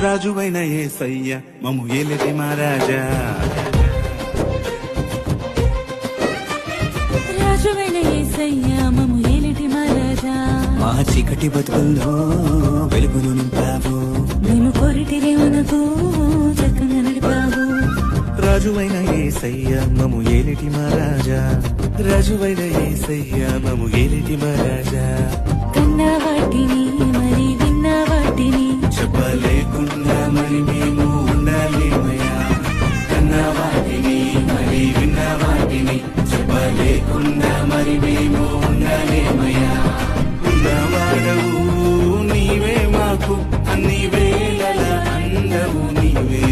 రాజువైన యేసయ్య మమ్ము ఏలిటి మహారాజా, రాజువైన యేసయ్య మమ్ము ఏలిటి మహారాజా. మా చీకటి బతుకుల్లో వెలుగును నింపావు, మేము కోరిటి రేవనకు చక్కగా నడిపావు. రాజువైన యేసయ్య మమ్ము ఏలిటి మహారాజా, రాజువైన యేసయ్య మమ్ము ఏలిటి మహారాజా. కన్న వాటిని మరి విన్న వాటిని చెప్పలేకుండా మరి మేము ఉండాలేమయ్యా, కన్న వాటిని మరి విన్న వాటిని చెప్పలేకుండా మరి మేము ఉండాలేమయ్యా. ఉన్నవాడవు నీవే మాకు అన్ని వేళల అందవు నీవే,